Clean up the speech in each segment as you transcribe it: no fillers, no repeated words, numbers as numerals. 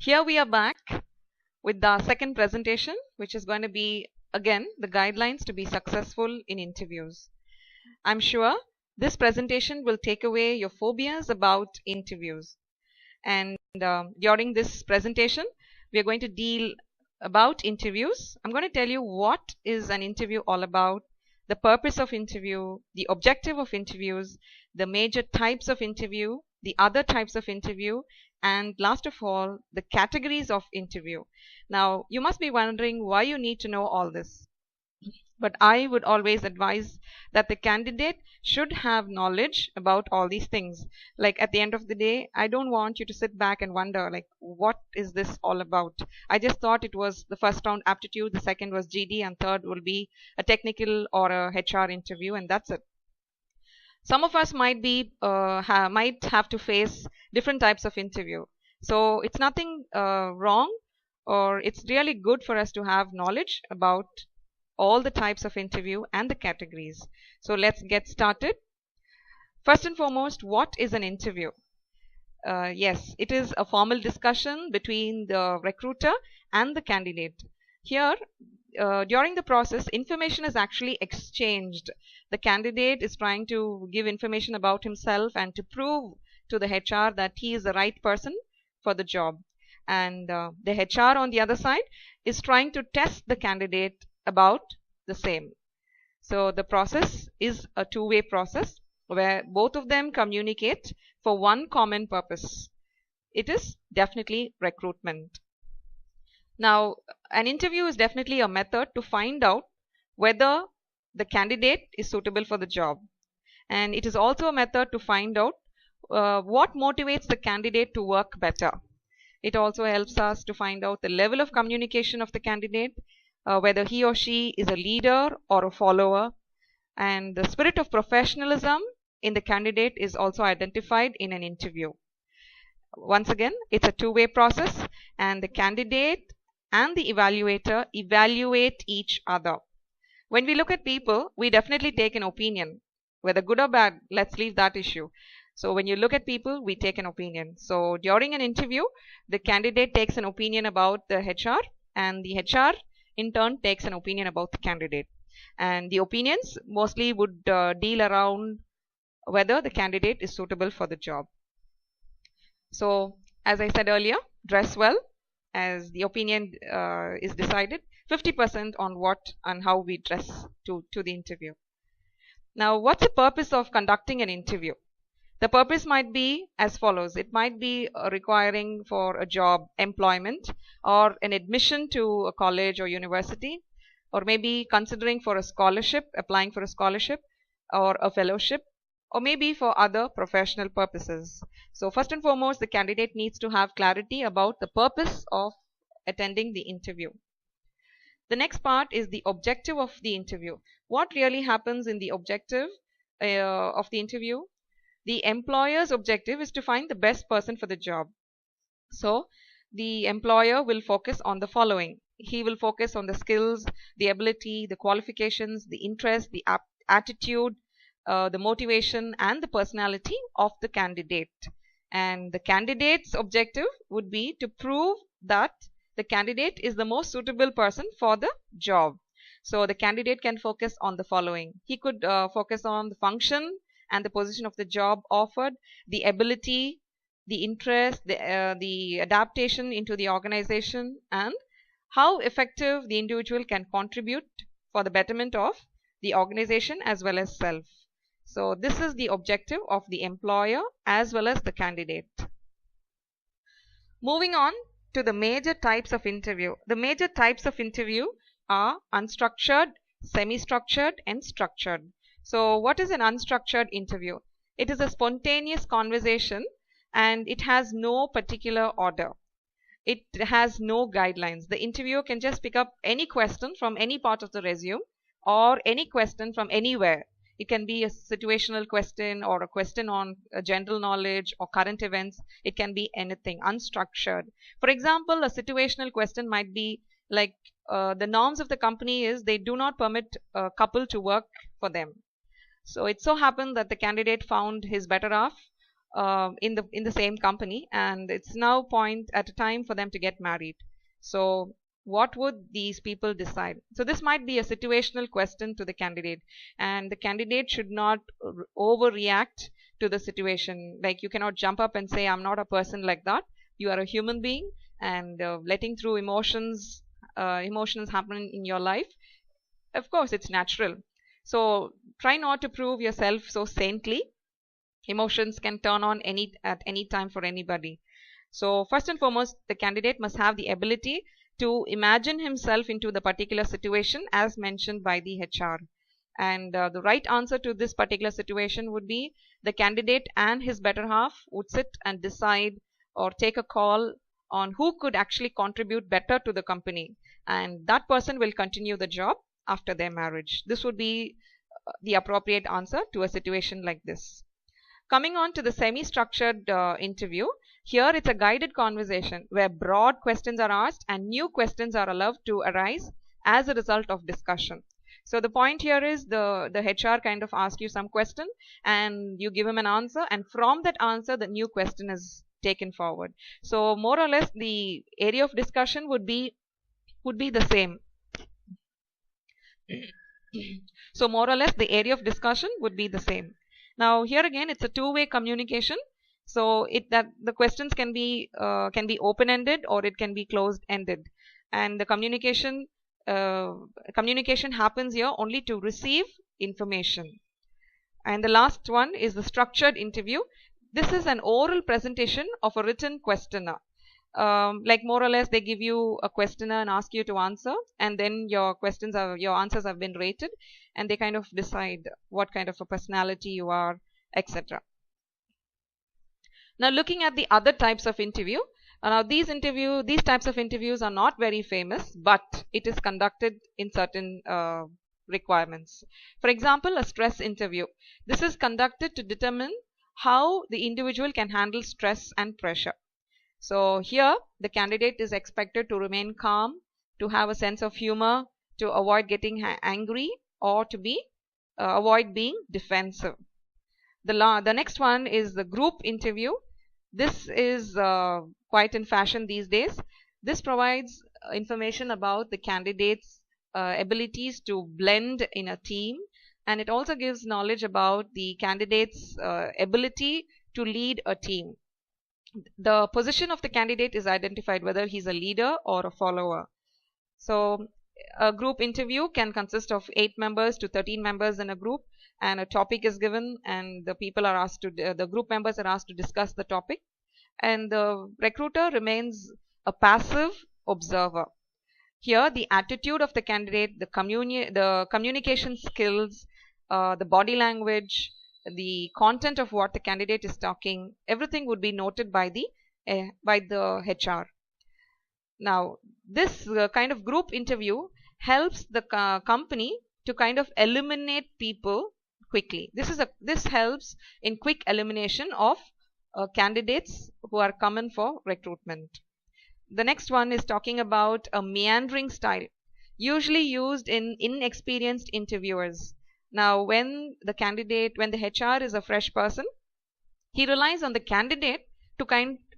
Here we are back with the second presentation, which is going to be again the guidelines to be successful in interviews. I'm sure this presentation will take away your phobias about interviews. And during this presentation, we are going to deal about interviews. I'm going to tell you what is an interview all about, the purpose of interview, the objective of interviews, the major types of interview, the other types of interview, and last of all, the categories of interview. Now, you must be wondering why you need to know all this. But I would always advise that the candidate should have knowledge about all these things. Like at the end of the day, I don't want you to sit back and wonder, like, what is this all about? I just thought it was the first round aptitude, the second was GD, and third will be a technical or a HR interview, and that's it. Some of us might have to face different types of interview. So it's nothing wrong, or it's really good for us to have knowledge about all the types of interview and the categories. So let's get started. First and foremost, what is an interview? Yes, it is a formal discussion between the recruiter and the candidate. Here, during the process, information is actually exchanged. The candidate is trying to give information about himself and to prove to the HR that he is the right person for the job. And the HR on the other side is trying to test the candidate about the same. So the process is a two-way process where both of them communicate for one common purpose. It is definitely recruitment. Now, an interview is definitely a method to find out whether the candidate is suitable for the job. And it is also a method to find out what motivates the candidate to work better. It also helps us to find out the level of communication of the candidate, whether he or she is a leader or a follower. And the spirit of professionalism in the candidate is also identified in an interview. Once again, it's a two-way process, and the candidate and the evaluator evaluate each other. When we look at people, we definitely take an opinion, whether good or bad. Let's leave that issue. So when you look at people, we take an opinion. So during an interview, the candidate takes an opinion about the HR, and the HR in turn takes an opinion about the candidate. And the opinions mostly would deal around whether the candidate is suitable for the job. So as I said earlier, dress well, as the opinion is decided 50% on what and how we dress to the interview. Now, what's the purpose of conducting an interview? The purpose might be as follows. It might be requiring for a job employment, or an admission to a college or university, or maybe considering for a scholarship, applying for a scholarship or a fellowship, or maybe for other professional purposes. So first and foremost, the candidate needs to have clarity about the purpose of attending the interview. The next part is the objective of the interview. What really happens in the objective of the interview? The employer's objective is to find the best person for the job. So the employer will focus on the following. He will focus on the skills, the ability, the qualifications, the interest, the attitude, the motivation, and the personality of the candidate. And the candidate's objective would be to prove that the candidate is the most suitable person for the job. So the candidate can focus on the following. He could focus on the function and the position of the job offered, the ability, the interest, the adaptation into the organization, and how effective the individual can contribute for the betterment of the organization as well as self. So this is the objective of the employer as well as the candidate. Moving on to the major types of interview. The major types of interview are unstructured, semi-structured, and structured. So what is an unstructured interview? It is a spontaneous conversation, and it has no particular order. It has no guidelines. The interviewer can just pick up any question from any part of the resume or any question from anywhere. It can be a situational question or a question on general knowledge or current events. It can be anything, unstructured. For example, a situational question might be like, the norms of the company is they do not permit a couple to work for them. So it so happened that the candidate found his better half in the same company, and it's now point at a time for them to get married. So what would these people decide? So this might be a situational question to the candidate, and the candidate should not overreact to the situation. Like, you cannot jump up and say, I'm not a person like that. You are a human being, and letting through emotions happen in your life, of course it's natural. So try not to prove yourself so saintly. Emotions can turn on at any time for anybody. So first and foremost, the candidate must have the ability to imagine himself into the particular situation as mentioned by the HR. And the right answer to this particular situation would be, the candidate and his better half would sit and decide or take a call on who could actually contribute better to the company, and that person will continue the job after their marriage. This would be the appropriate answer to a situation like this. Coming on to the semi-structured interview, here it's a guided conversation where broad questions are asked and new questions are allowed to arise as a result of discussion. So the point here is the HR kind of asks you some question and you give him an answer, and from that answer the new question is taken forward. So more or less the area of discussion would be the same. So more or less the area of discussion would be the same. Now here again it's a two-way communication. So the questions can be open-ended or it can be closed-ended, and the communication happens here only to receive information. And the last one is the structured interview. This is an oral presentation of a written questionnaire. Like more or less they give you a questionnaire and ask you to answer, and then your answers have been rated, and they kind of decide what kind of a personality you are, etc. Now looking at the other types of interview, now these types of interviews are not very famous, but it is conducted in certain requirements. For example, a stress interview. This is conducted to determine how the individual can handle stress and pressure. So here the candidate is expected to remain calm, to have a sense of humor, to avoid getting angry, or to avoid being defensive. The next one is the group interview. This is quite in fashion these days. This provides information about the candidate's abilities to blend in a team, and it also gives knowledge about the candidate's ability to lead a team. The position of the candidate is identified, whether he's a leader or a follower. So a group interview can consist of 8 members to 13 members in a group, and a topic is given, and the group members are asked to discuss the topic, and the recruiter remains a passive observer. Here the attitude of the candidate, the communication skills, the body language, the content of what the candidate is talking, everything would be noted by the HR. Now this kind of group interview helps the company to kind of eliminate people quickly. This helps in quick elimination of candidates who are common for recruitment. The next one is talking about a meandering style, usually used in inexperienced interviewers. Now when the HR is a fresh person, he relies on the candidate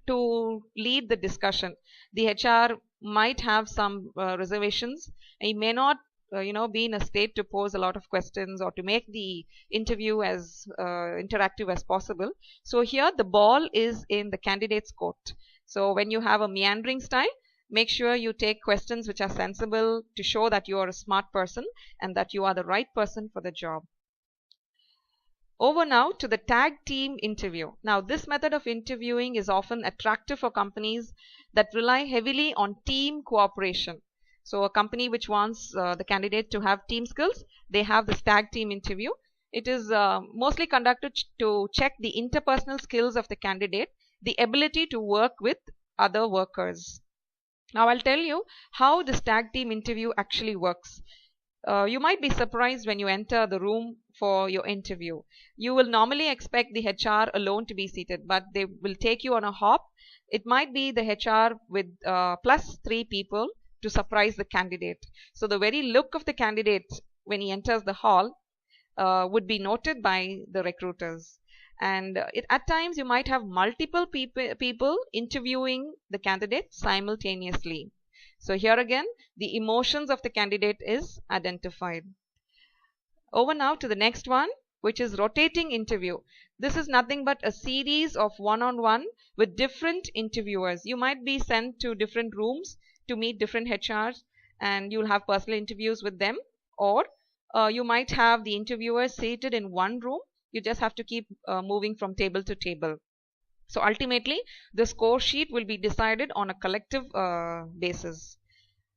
to lead the discussion. The HR might have some reservations. He may not be in a state to pose a lot of questions or to make the interview as interactive as possible. So here the ball is in the candidate's court. So when you have a meandering style, make sure you take questions which are sensible to show that you are a smart person and that you are the right person for the job. Over now to the tag team interview. Now this method of interviewing is often attractive for companies that rely heavily on team cooperation. So a company which wants the candidate to have team skills, they have this tag team interview. It is mostly conducted to check the interpersonal skills of the candidate, the ability to work with other workers. Now I'll tell you how this tag team interview actually works. You might be surprised when you enter the room for your interview. You will normally expect the HR alone to be seated, but they will take you on a hop. It might be the HR with plus 3 people to surprise the candidate. So the very look of the candidate when he enters the hall would be noted by the recruiters. And at times you might have multiple people interviewing the candidate simultaneously. So here again, the emotions of the candidate is identified. Over now to the next one, which is rotating interview. This is nothing but a series of one-on-one with different interviewers. You might be sent to different rooms to meet different HRs, and you'll have personal interviews with them, or you might have the interviewers seated in one room. You just have to keep moving from table to table. So ultimately, the score sheet will be decided on a collective basis.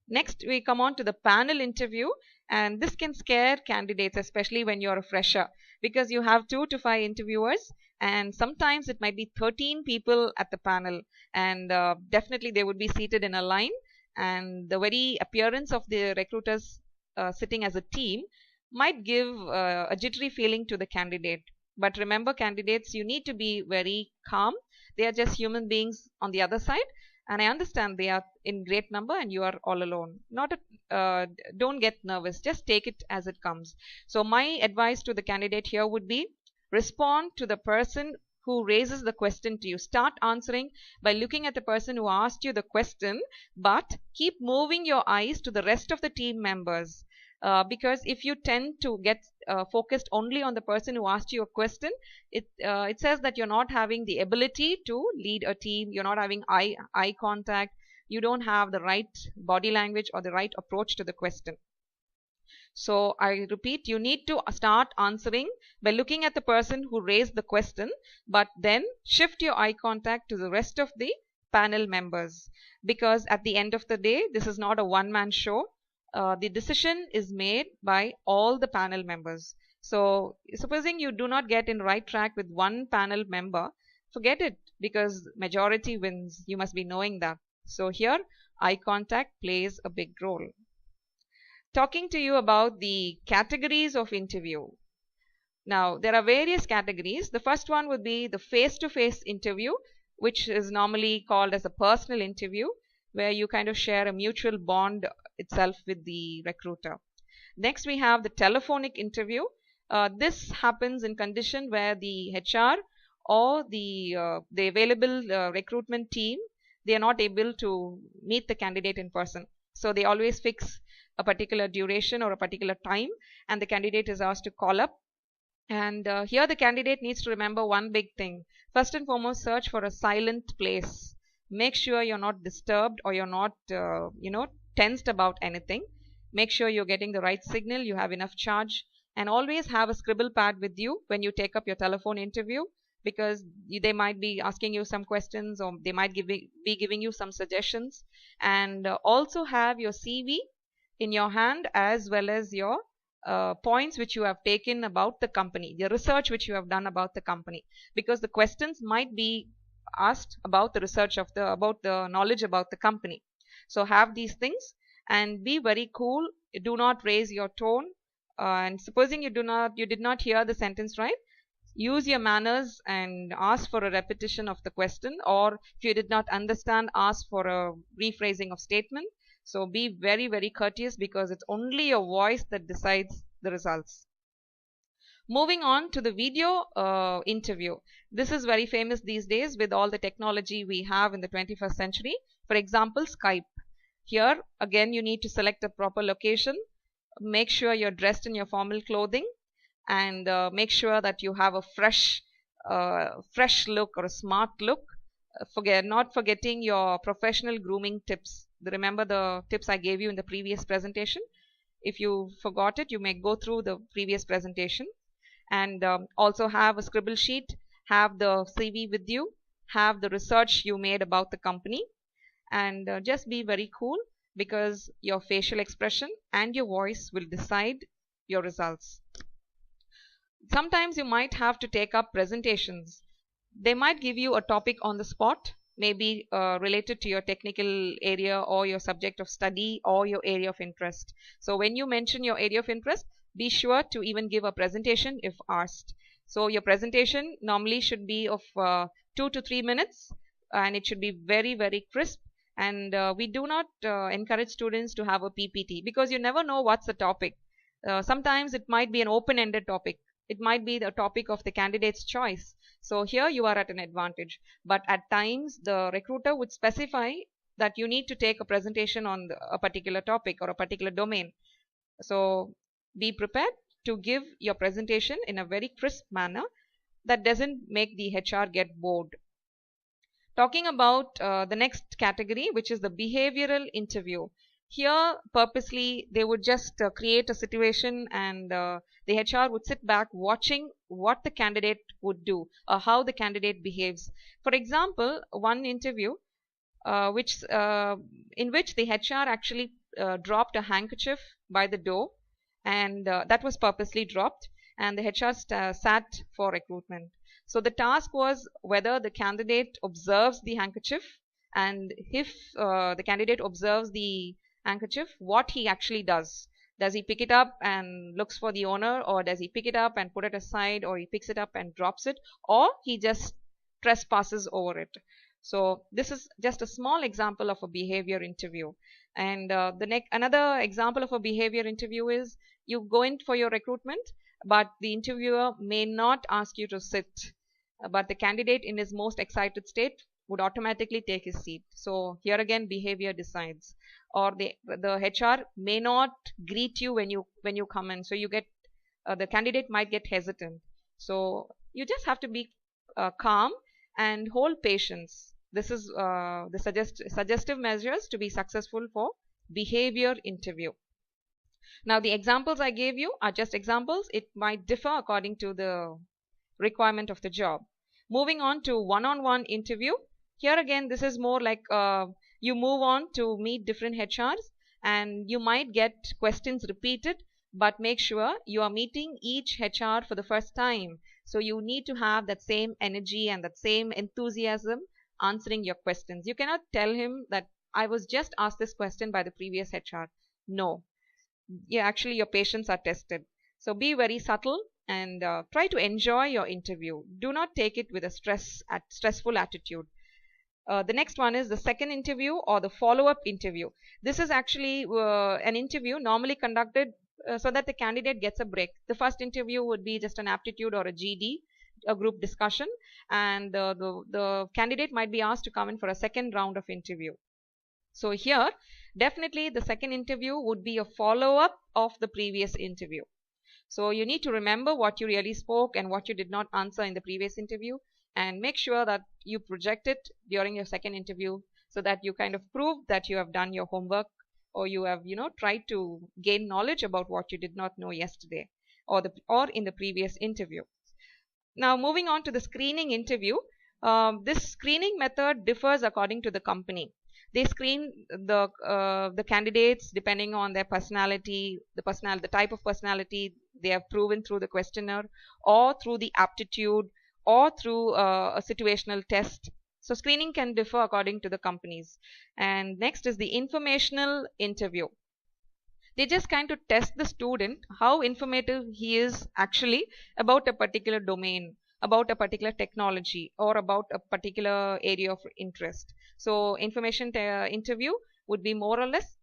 Next, we come on to the panel interview, and this can scare candidates, especially when you're a fresher, because you have 2 to 5 interviewers, and sometimes it might be 13 people at the panel, and definitely they would be seated in a line, and the very appearance of the recruiters sitting as a team might give a jittery feeling to the candidate. But remember, candidates, you need to be very calm. They are just human beings on the other side, and I understand they are in great number and you are all alone. Don't get nervous, just take it as it comes. So my advice to the candidate here would be, respond to the person who raises the question to you. Start answering by looking at the person who asked you the question, but keep moving your eyes to the rest of the team members. Because if you tend to get focused only on the person who asked you a question, it says that you're not having the ability to lead a team, you're not having eye contact, you don't have the right body language or the right approach to the question. So I repeat, you need to start answering by looking at the person who raised the question, but then shift your eye contact to the rest of the panel members, because at the end of the day, this is not a one-man show. The decision is made by all the panel members. So supposing you do not get in right track with one panel member, forget it, because majority wins. You must be knowing that. So here, eye contact plays a big role. Talking to you about the categories of interview. Now, there are various categories. The first one would be the face-to-face interview, which is normally called as a personal interview, where you kind of share a mutual bond itself with the recruiter. Next, we have the telephonic interview. This happens in condition where the HR or the available recruitment team, they are not able to meet the candidate in person. So they always fix a particular duration or a particular time, and the candidate is asked to call up. And here the candidate needs to remember one big thing. First and foremost, search for a silent place. Make sure you're not disturbed or you're not, tensed about anything. Make sure you're getting the right signal, you have enough charge, and always have a scribble pad with you when you take up your telephone interview, because they might be asking you some questions, or they might be giving you some suggestions. And also have your CV in your hand, as well as your points which you have taken about the company, the research which you have done about the company, because the questions might be asked about the research of about the knowledge about the company. So have these things and be very cool. Do not raise your tone. And supposing you did not hear the sentence right, use your manners and ask for a repetition of the question, or if you did not understand, ask for a rephrasing of statement. So be very, very courteous, because it's only your voice that decides the results. Moving on to the video interview. This is very famous these days with all the technology we have in the 21st century. For example, Skype. Here again, you need to select a proper location. Make sure you're dressed in your formal clothing, and make sure that you have a fresh look or a smart look. Not forgetting your professional grooming tips. Remember the tips I gave you in the previous presentation. If you forgot it, you may go through the previous presentation. And also have a scribble sheet, have the CV with you, have the research you made about the company, and just be very cool, because your facial expression and your voice will decide your results. Sometimes you might have to take up presentations. They might give you a topic on the spot, maybe related to your technical area or your subject of study or your area of interest. So when you mention your area of interest, be sure to even give a presentation if asked. So your presentation normally should be of 2 to 3 minutes, and it should be very, very crisp. And we do not encourage students to have a PPT, because you never know what's the topic. Sometimes it might be an open-ended topic. It might be the topic of the candidate's choice. So here you are at an advantage. But at times the recruiter would specify that you need to take a presentation on a particular topic or a particular domain. So be prepared to give your presentation in a very crisp manner that doesn't make the HR get bored. Talking about the next category, which is the behavioral interview. Here purposely they would just create a situation, and the HR would sit back watching what the candidate would do or how the candidate behaves. For example, one interview in which the HR actually dropped a handkerchief by the door, and that was purposely dropped, and the HR sat for recruitment. So the task was whether the candidate observes the handkerchief, and if the candidate observes the handkerchief, what he actually does. Does he pick it up and looks for the owner, or does he pick it up and put it aside, or he picks it up and drops it, or he just trespasses over it. So this is just a small example of a behavior interview. And another example of a behavior interview is you go in for your recruitment, but the interviewer may not ask you to sit, but the candidate in his most excited state would automatically take his seat. So here again behavior decides. Or the HR may not greet you when you come in, so you get the candidate might get hesitant. So you just have to be calm and hold patience. This is the suggestive measures to be successful for behavior interview. Now the examples I gave you are just examples. It might differ according to the requirement of the job. Moving on to one-on-one interview. Here again this is more like you move on to meet different HRs, and you might get questions repeated, but make sure you are meeting each HR for the first time. So you need to have that same energy and that same enthusiasm answering your questions. You cannot tell him that I was just asked this question by the previous HR. No. Yeah, actually your patience are tested. So be very subtle and try to enjoy your interview. Do not take it with a stressful attitude. The next one is the second interview or the follow-up interview. This is actually an interview normally conducted so that the candidate gets a break. The first interview would be just an aptitude or a GD, a group discussion, and the candidate might be asked to come in for a second round of interview. So here definitely the second interview would be a follow-up of the previous interview. So you need to remember what you really spoke and what you did not answer in the previous interview, and make sure that you project it during your second interview so that you kind of prove that you have done your homework, or you have tried to gain knowledge about what you did not know yesterday or in the previous interview. Now moving on to the screening interview. This screening method differs according to the company. They screen the candidates depending on their personality, the type of personality they have proven through the questionnaire, or through the aptitude, or through a situational test. So screening can differ according to the companies. And next is the informational interview. They just kind of test the student how informative he is actually about a particular domain, about a particular technology, or about a particular area of interest. So information interview would be more or less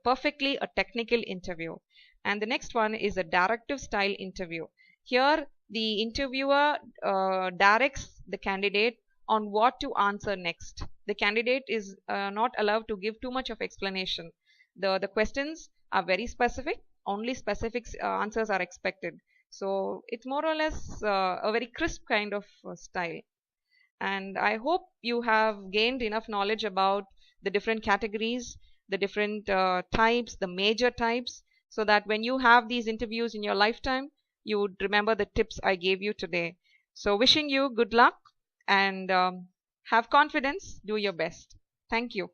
perfectly a technical interview. And the next one is a directive style interview. Here the interviewer directs the candidate on what to answer next. The candidate is not allowed to give too much of explanation. The questions are very specific. Only specific answers are expected. So it's more or less a very crisp kind of style. And I hope you have gained enough knowledge about the different categories, the different types, the major types, so that when you have these interviews in your lifetime, you would remember the tips I gave you today. So wishing you good luck, and have confidence, do your best. Thank you.